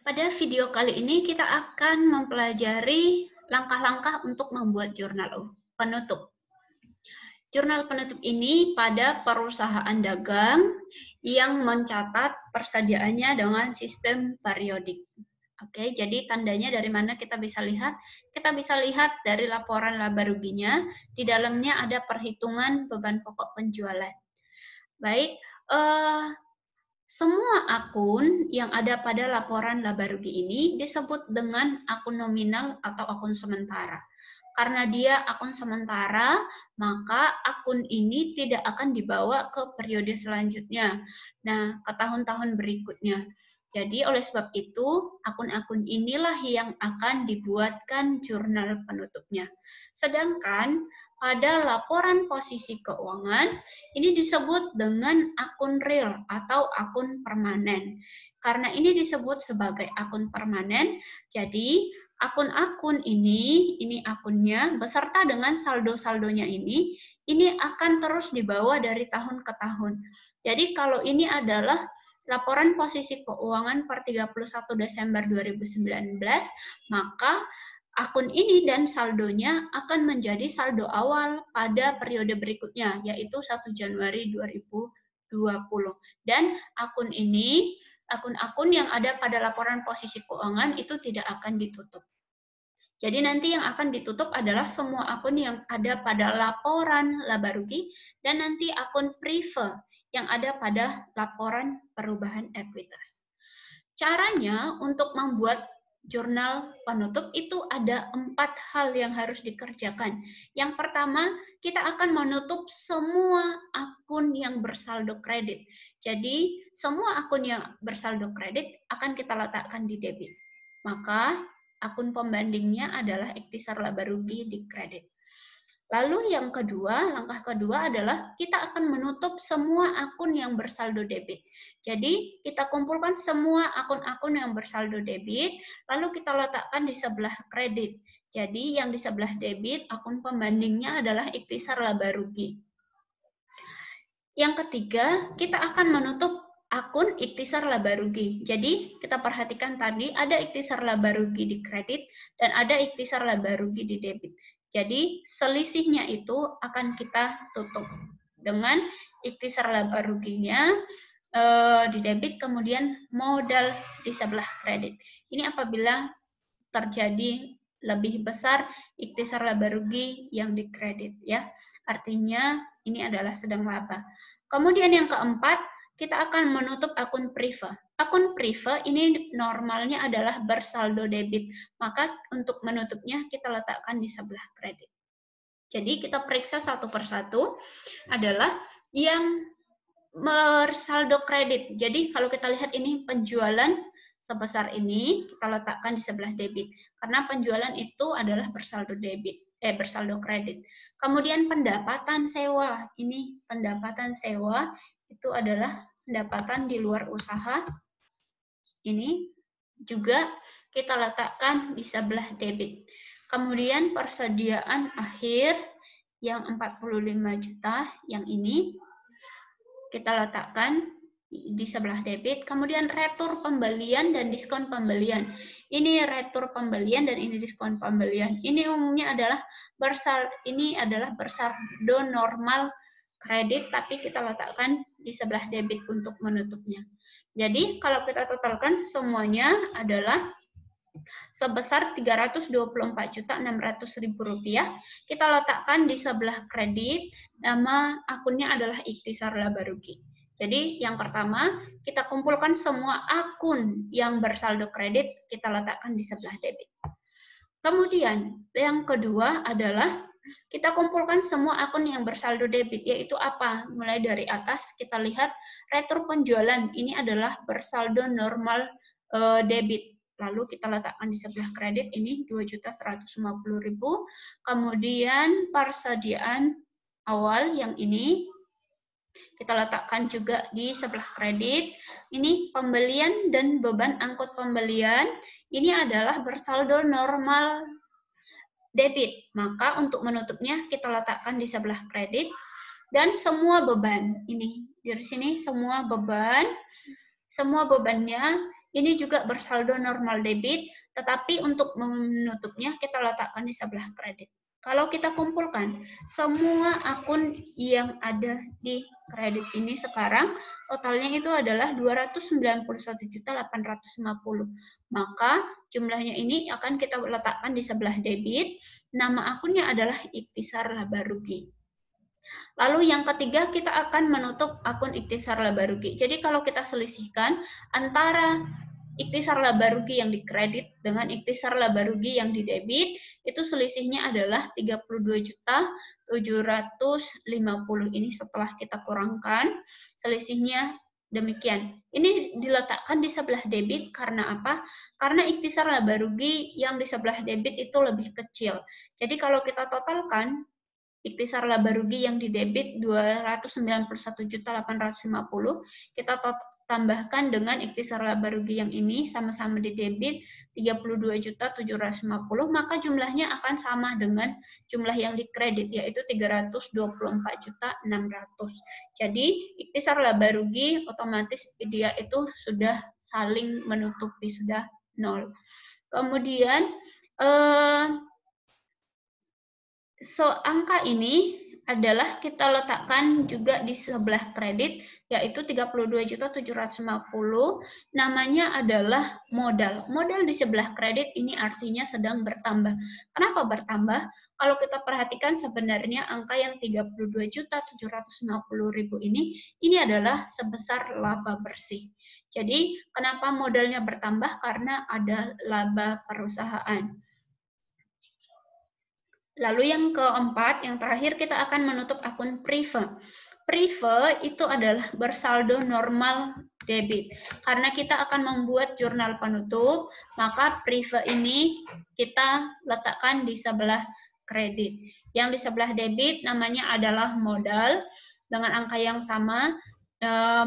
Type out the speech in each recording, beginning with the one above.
Pada video kali ini kita akan mempelajari langkah-langkah untuk membuat jurnal penutup. Jurnal penutup ini pada perusahaan dagang yang mencatat persediaannya dengan sistem periodik. Oke, jadi tandanya dari mana kita bisa lihat? Kita bisa lihat dari laporan laba ruginya, di dalamnya ada perhitungan beban pokok penjualan. Baik, semua akun yang ada pada laporan laba rugi ini disebut dengan akun nominal atau akun sementara. Karena dia akun sementara, maka akun ini tidak akan dibawa ke periode selanjutnya. Nah, ke tahun-tahun berikutnya. Jadi oleh sebab itu, akun-akun inilah yang akan dibuatkan jurnal penutupnya. Sedangkan pada laporan posisi keuangan, ini disebut dengan akun real atau akun permanen. Karena ini disebut sebagai akun permanen, jadi akun-akun ini akunnya beserta dengan saldo-saldonya ini akan terus dibawa dari tahun ke tahun. Jadi kalau ini adalah laporan posisi keuangan per 31 Desember 2019, maka akun ini dan saldonya akan menjadi saldo awal pada periode berikutnya, yaitu 1 Januari 2020. Dan akun ini, akun-akun yang ada pada laporan posisi keuangan itu tidak akan ditutup. Jadi nanti yang akan ditutup adalah semua akun yang ada pada laporan laba rugi dan nanti akun prive yang ada pada laporan perubahan ekuitas. Caranya untuk membuat jurnal penutup itu ada 4 hal yang harus dikerjakan. Yang pertama, kita akan menutup semua akun yang bersaldo kredit. Jadi, semua akun yang bersaldo kredit akan kita letakkan di debit. Maka, akun pembandingnya adalah ikhtisar laba rugi di kredit. Lalu yang kedua, langkah kedua adalah kita akan menutup semua akun yang bersaldo debit. Jadi kita kumpulkan semua akun-akun yang bersaldo debit, lalu kita letakkan di sebelah kredit. Jadi yang di sebelah debit, akun pembandingnya adalah ikhtisar laba rugi. Yang ketiga, kita akan menutup akun ikhtisar laba rugi. Jadi kita perhatikan tadi ada ikhtisar laba rugi di kredit dan ada ikhtisar laba rugi di debit. Jadi selisihnya itu akan kita tutup dengan ikhtisar laba ruginya di debit, kemudian modal di sebelah kredit. Ini apabila terjadi lebih besar ikhtisar laba rugi yang di kredit, ya. Artinya ini adalah sedang laba. Kemudian yang keempat, kita akan menutup akun prive. Akun prive ini normalnya adalah bersaldo debit, maka untuk menutupnya kita letakkan di sebelah kredit. Jadi kita periksa satu persatu adalah yang bersaldo kredit. Jadi kalau kita lihat ini penjualan sebesar ini, kita letakkan di sebelah debit. Karena penjualan itu adalah bersaldo debit, bersaldo kredit. Kemudian pendapatan sewa. Ini pendapatan sewa itu adalah pendapatan di luar usaha. Ini juga kita letakkan di sebelah debit. Kemudian persediaan akhir yang 45 juta yang ini kita letakkan di sebelah debit. Kemudian retur pembelian dan diskon pembelian. Ini retur pembelian dan ini diskon pembelian. Ini umumnya adalah bersaldo normal kredit, tapi kita letakkan di sebelah debit untuk menutupnya. Jadi kalau kita totalkan semuanya adalah sebesar Rp324.600.000. Kita letakkan di sebelah kredit, nama akunnya adalah ikhtisar laba rugi. Jadi yang pertama, kita kumpulkan semua akun yang bersaldo kredit, kita letakkan di sebelah debit. Kemudian yang kedua adalah kita kumpulkan semua akun yang bersaldo debit, yaitu apa? Mulai dari atas kita lihat retur penjualan, ini adalah bersaldo normal debit. Lalu kita letakkan di sebelah kredit, ini 2.150.000. Kemudian persediaan awal yang ini kita letakkan juga di sebelah kredit. Ini pembelian dan beban angkut pembelian. Ini adalah bersaldo normal debit. Maka untuk menutupnya kita letakkan di sebelah kredit. Dan semua beban. Ini dari sini semua beban. Semua bebannya ini juga bersaldo normal debit, tetapi untuk menutupnya kita letakkan di sebelah kredit. Kalau kita kumpulkan semua akun yang ada di kredit ini sekarang, totalnya itu adalah 291.850. Maka jumlahnya ini akan kita letakkan di sebelah debit, nama akunnya adalah ikhtisar laba rugi. Lalu yang ketiga, kita akan menutup akun ikhtisar laba rugi. Jadi kalau kita selisihkan antara ikhtisar laba rugi yang dikredit dengan ikhtisar laba rugi yang didebit, itu selisihnya adalah 32.750. Ini setelah kita kurangkan, selisihnya demikian. Ini diletakkan di sebelah debit karena apa? Karena ikhtisar laba rugi yang di sebelah debit itu lebih kecil. Jadi kalau kita totalkan, ikhtisar laba rugi yang didebit 291.850, kita tambahkan dengan ikhtisar laba rugi yang ini sama-sama didebit 32.750, maka jumlahnya akan sama dengan jumlah yang dikredit, yaitu 324.600. Jadi ikhtisar laba rugi otomatis dia itu sudah saling menutupi, sudah nol. Kemudian angka ini adalah kita letakkan juga di sebelah kredit, yaitu 32.750, namanya adalah modal. Modal di sebelah kredit ini artinya sedang bertambah. Kenapa bertambah? Kalau kita perhatikan sebenarnya angka yang 32.750.000 ini adalah sebesar laba bersih. Jadi kenapa modalnya bertambah? Karena ada laba perusahaan. Lalu yang keempat, yang terakhir kita akan menutup akun prive. Prive itu adalah bersaldo normal debit. Karena kita akan membuat jurnal penutup, maka prive ini kita letakkan di sebelah kredit. Yang di sebelah debit namanya adalah modal dengan angka yang sama.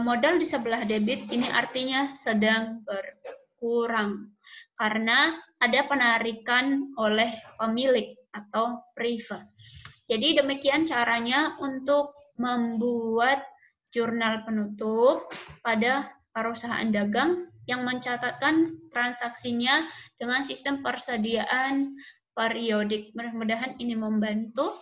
Modal di sebelah debit ini artinya sedang berkurang karena ada penarikan oleh pemilik atau prive. Jadi demikian caranya untuk membuat jurnal penutup pada perusahaan dagang yang mencatatkan transaksinya dengan sistem persediaan periodik. Mudah-mudahan ini membantu.